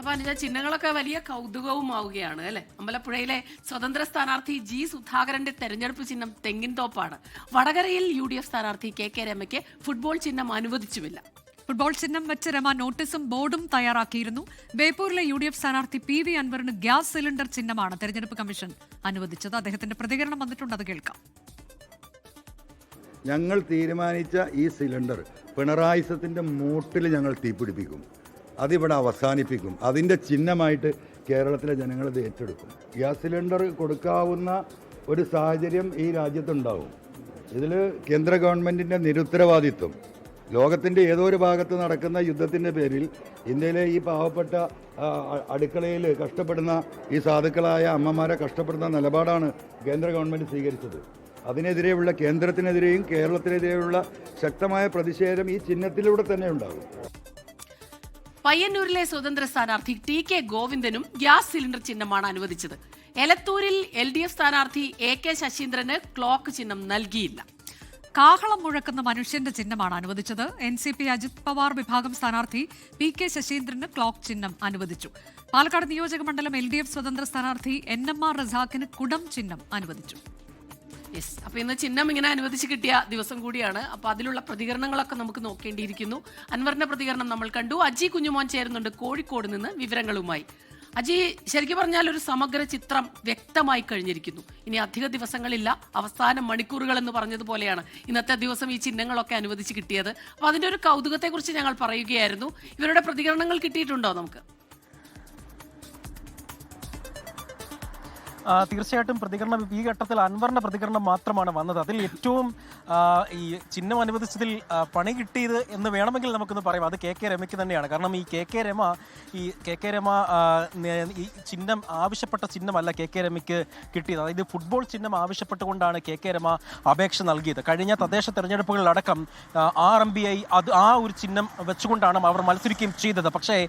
അപ്പൊ അനുജ ചിഹ്നങ്ങളൊക്കെ വലിയ കൗതുകവുമാവുകയാണ് അല്ലെ. അമ്പലപ്പുഴയിലെ സ്വതന്ത്ര സ്ഥാനാർത്ഥി ജി സുധാകരന്റെ തെരഞ്ഞെടുപ്പ് ചിഹ്നം തെങ്ങിൻ തോപ്പാണ്. വടകരയിൽ UDF സ്ഥാനാർത്ഥി KK രമയ്ക്ക് ഫുട്ബോൾ ചിഹ്നം അനുവദിച്ചുമില്ല. ഫുട്ബോൾ ചിഹ്നം വെച്ച് രമ നോട്ടീസും ബോർഡും തയ്യാറാക്കിയിരുന്നു. ബേപ്പൂരിലെ UDF സ്ഥാനാർത്ഥി PV അൻവറിന് ഗ്യാസ് സിലിണ്ടർ ചിഹ്നമാണ് തെരഞ്ഞെടുപ്പ് കമ്മീഷൻ അനുവദിച്ചത്. അദ്ദേഹത്തിന്റെ പ്രതികരണം വന്നിട്ടുണ്ട്, അത് കേൾക്കാം. ഞങ്ങൾ തീരുമാനിച്ച ഈ സിലിണ്ടർ പിണറായിസത്തിൻ്റെ മൂട്ടിൽ ഞങ്ങൾ തീപിടിപ്പിക്കും, അതിവിടെ അവസാനിപ്പിക്കും. അതിൻ്റെ ചിഹ്നമായിട്ട് കേരളത്തിലെ ജനങ്ങൾ ഇത് ഏറ്റെടുക്കും. ഗ്യാസ് സിലിണ്ടർ കൊടുക്കാവുന്ന ഒരു സാഹചര്യം ഈ രാജ്യത്തുണ്ടാവും. ഇതിൽ കേന്ദ്ര ഗവൺമെൻറ്റിൻ്റെ നിരുത്തരവാദിത്വം, ലോകത്തിൻ്റെ ഏതോ ഒരു ഭാഗത്ത് നടക്കുന്ന യുദ്ധത്തിൻ്റെ പേരിൽ ഇന്ത്യയിലെ ഈ പാവപ്പെട്ട അടുക്കളയിൽ കഷ്ടപ്പെടുന്ന ഈ സാധുക്കളായ അമ്മമാരെ കഷ്ടപ്പെടുന്ന നിലപാടാണ് കേന്ദ്ര ഗവൺമെൻറ് സ്വീകരിച്ചത്. അതിനെതിരെയുള്ള കേന്ദ്രത്തിനെതിരെയും കേരളത്തിനെതിരെയുള്ള ശക്തമായ പ്രതിഷേധം ഈ ചിഹ്നത്തിലൂടെ തന്നെ ഉണ്ടാകും. പയ്യന്നൂരിലെ സ്വതന്ത്ര സ്ഥാനാർത്ഥി TK ഗോവിന്ദനും ഗ്യാസ് സിലിണ്ടർ ചിഹ്നമാണ് അനുവദിച്ചത്. എലത്തൂരിൽ LDF സ്ഥാനാർത്ഥി AK ശശീന്ദ്രന് ക്ലോക്ക് ചിഹ്നം നൽകിയില്ല. കാഹളം മുഴക്കുന്ന മനുഷ്യന്റെ ചിഹ്നമാണ് അനുവദിച്ചത്. NCP അജിത് പവാർ വിഭാഗം സ്ഥാനാർത്ഥി PK ശശീന്ദ്രന് ക്ലോക്ക് ചിഹ്നം അനുവദിച്ചു. പാലക്കാട് നിയോജക മണ്ഡലം LDF സ്വതന്ത്ര സ്ഥാനാർത്ഥി NMR റസാഖിന് കുടം ചിഹ്നം അനുവദിച്ചു. അപ്പൊ ഇന്ന് ചിഹ്നം ഇങ്ങനെ അനുവദിച്ച് കിട്ടിയ ദിവസം കൂടിയാണ്. അപ്പൊ അതിലുള്ള പ്രതികരണങ്ങളൊക്കെ നമുക്ക് നോക്കേണ്ടിയിരിക്കുന്നു. അൻവറിന്റെ പ്രതികരണം നമ്മൾ കണ്ടു. അജി കുഞ്ഞുമോൻ ചേരുന്നുണ്ട് കോഴിക്കോട് നിന്ന് വിവരങ്ങളുമായി. അജി, ശരിക്കും പറഞ്ഞാൽ ഒരു സമഗ്ര ചിത്രം വ്യക്തമായി കഴിഞ്ഞിരിക്കുന്നു. ഇനി അധിക ദിവസങ്ങളില്ല, അവസാന മണിക്കൂറുകൾ എന്ന് പറഞ്ഞതുപോലെയാണ് ഇന്നത്തെ ദിവസം ഈ ചിഹ്നങ്ങളൊക്കെ അനുവദിച്ച് കിട്ടിയത്. അപ്പൊ അതിന്റെ ഒരു കൗതുകത്തെക്കുറിച്ച് ഞങ്ങൾ പറയുകയായിരുന്നു. ഇവരുടെ പ്രതികരണങ്ങൾ കിട്ടിയിട്ടുണ്ടോ നമുക്ക്? തീർച്ചയായിട്ടും പ്രതികരണം ഈ ഘട്ടത്തിൽ അൻവറിന്റെ പ്രതികരണം മാത്രമാണ് വന്നത്. അതിൽ ഏറ്റവും ഈ ചിഹ്നം അനുവദിച്ചതിൽ പണി കിട്ടിയത് എന്ന് വേണമെങ്കിൽ നമുക്കൊന്ന് പറയാം, അത് KK രമയ്ക്ക് തന്നെയാണ്. കാരണം ഈ KK രമ ഈ ചിഹ്നം ആവശ്യപ്പെട്ട ചിഹ്നമല്ല KK രമയ്ക്ക് കിട്ടിയത്. അതായത് ഫുട്ബോൾ ചിഹ്നം ആവശ്യപ്പെട്ടുകൊണ്ടാണ് KK രമ അപേക്ഷ നൽകിയത്. കഴിഞ്ഞ തദ്ദേശ തെരഞ്ഞെടുപ്പുകളിലടക്കം RMBI ആ ഒരു ചിഹ്നം വെച്ചുകൊണ്ടാണ് അവർ മത്സരിക്കുകയും ചെയ്തത്. പക്ഷേ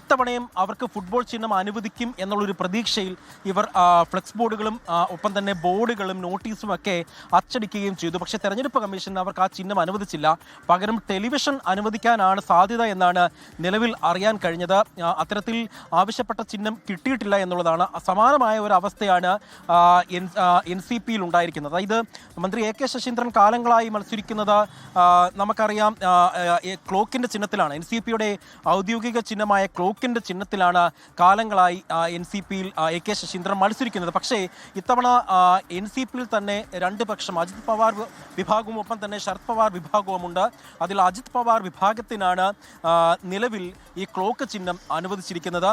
ഇത്തവണയും അവർക്ക് ഫുട്ബോൾ ചിഹ്നം അനുവദിക്കും എന്നുള്ളൊരു പ്രതീക്ഷയിൽ ഇവർ ഫ്ലെക്സ് ബോർഡുകളും ഒപ്പം തന്നെ ബോർഡുകളും നോട്ടീസും ഒക്കെ അച്ചടിക്കുകയും ചെയ്തു. പക്ഷേ തെരഞ്ഞെടുപ്പ് കമ്മീഷൻ അവർക്ക് ആ ചിഹ്നം അനുവദിച്ചില്ല. പകരം ടെലിവിഷൻ അനുവദിക്കാനാണ് സാധ്യത എന്നാണ് നിലവിൽ അറിയാൻ കഴിഞ്ഞത്. അത്തരത്തിൽ ആവശ്യപ്പെട്ട ചിഹ്നം കിട്ടിയിട്ടില്ല എന്നുള്ളതാണ്. സമാനമായ ഒരു അവസ്ഥയാണ് NCPയിൽ ഉണ്ടായിരിക്കുന്നത്. അതായത് മന്ത്രി AK ശശീന്ദ്രൻ കാലങ്ങളായി മത്സരിക്കുന്നത് നമുക്കറിയാം ക്ലോക്കിൻ്റെ ചിഹ്നത്തിലാണ്. NCPയുടെ ഔദ്യോഗിക ചിഹ്നമായ ക്ലോക്കിൻ്റെ ചിഹ്നത്തിലാണ് കാലങ്ങളായി NCPയിൽ AK ശശീന്ദ്രൻ മത്സരിക്കുന്നത്. പക്ഷേ ഇത്തവണ NCPയിൽ തന്നെ രണ്ട് പക്ഷം, അജിത് പവാർ വിഭാഗവും ഒപ്പം തന്നെ ശരത് പവാർ വിഭാഗവുമുണ്ട്. അതിൽ അജിത് പവാർ വിഭാഗത്തിനാണ് നിലവിൽ ഈ ക്ലോക്ക് ചിഹ്നം അനുവദിച്ചിരിക്കുന്നത്.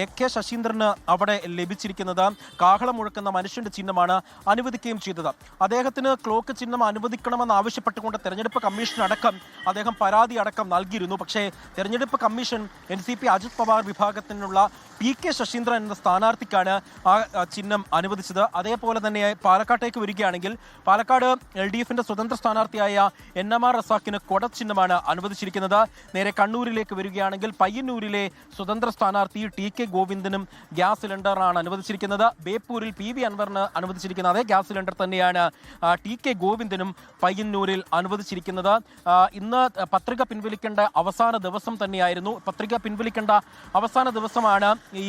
AK ശശീന്ദ്രന് അവിടെ ലഭിച്ചിരിക്കുന്നത് കാഹളം മുഴക്കുന്ന മനുഷ്യന്റെ ചിഹ്നമാണ് അനുവദിക്കുകയും ചെയ്തത്. അദ്ദേഹത്തിന് ക്ലോക്ക് ചിഹ്നം അനുവദിക്കണമെന്ന് ആവശ്യപ്പെട്ടുകൊണ്ട് തെരഞ്ഞെടുപ്പ് കമ്മീഷൻ അടക്കം അദ്ദേഹം പരാതി അടക്കം നൽകിയിരുന്നു. പക്ഷേ തെരഞ്ഞെടുപ്പ് കമ്മീഷൻ NCP അജിത് പവാർ വിഭാഗത്തിനുള്ള PK ശശീന്ദ്രൻ എന്ന സ്ഥാനാർത്ഥിക്കാണ് ആ ചിഹ്നം അനുവദിച്ചത്. അതേപോലെ തന്നെ പാലക്കാട്ടേക്ക് വരികയാണെങ്കിൽ പാലക്കാട് LDFന്റെ സ്വതന്ത്ര സ്ഥാനാർത്ഥിയായ NMR റസാഖിന് കൊടച്ചിഹ്നമാണ് അനുവദിച്ചിരിക്കുന്നത്. നേരെ കണ്ണൂരിലേക്ക് വരികയാണെങ്കിൽ പയ്യന്നൂരിലെ സ്വതന്ത്ര സ്ഥാനാർത്ഥി TK ഗോവിന്ദനും ഗ്യാസ് സിലിണ്ടറാണ് അനുവദിച്ചിരിക്കുന്നത്. ബേപ്പൂരിൽ PV അൻവറിന് അനുവദിച്ചിരിക്കുന്ന അതേ ഗ്യാസ് സിലിണ്ടർ തന്നെയാണ് TK ഗോവിന്ദനും പയ്യന്നൂരിൽ അനുവദിച്ചിരിക്കുന്നത്. ഇന്ന് പത്രിക പിൻവലിക്കേണ്ട അവസാന ദിവസം തന്നെയായിരുന്നു. പത്രിക പിൻവലിക്കേണ്ട അവസാന ദിവസമാണ് ഈ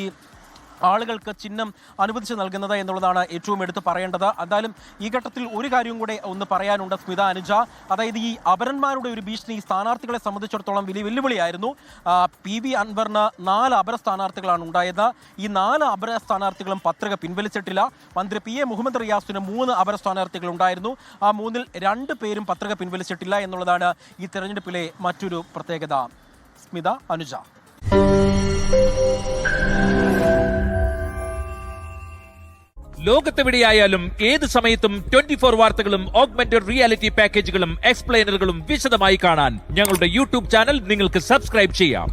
ആളുകൾക്ക് ചിഹ്നം അനുവദിച്ച് നൽകുന്നത് എന്നുള്ളതാണ് ഏറ്റവും എടുത്ത് പറയേണ്ടത്. എന്തായാലും ഈ ഘട്ടത്തിൽ ഒരു കാര്യവും കൂടെ ഒന്ന് പറയാനുണ്ട് സ്മിത, അനുജ. അതായത് ഈ അപരന്മാരുടെ ഒരു ഭീഷണി ഈ സ്ഥാനാർത്ഥികളെ സംബന്ധിച്ചിടത്തോളം വലിയ വെല്ലുവിളിയായിരുന്നു. PV അൻവറിന് 4 അപര സ്ഥാനാർത്ഥികളാണ് ഉണ്ടായത്. ഈ 4 അപര സ്ഥാനാർത്ഥികളും പത്രിക പിൻവലിച്ചിട്ടില്ല. മന്ത്രി PA മുഹമ്മദ് റിയാസിന് 3 അപര സ്ഥാനാർത്ഥികൾ ഉണ്ടായിരുന്നു. ആ 3-ൽ 2 പേരും പത്രിക പിൻവലിച്ചിട്ടില്ല എന്നുള്ളതാണ് ഈ തെരഞ്ഞെടുപ്പിലെ മറ്റൊരു പ്രത്യേകത. സ്മിത, അനുജ. ലോകത്തെവിടെയായാലും ഏത് സമയത്തും 24 വാർത്തകളും ഓഗ്മെന്റഡ് റിയാലിറ്റി പാക്കേജുകളും എക്സ്പ്ലെയിനറുകളും വിശദമായി കാണാൻ ഞങ്ങളുടെ YouTube ചാനൽ നിങ്ങൾക്ക് സബ്സ്ക്രൈബ് ചെയ്യാം.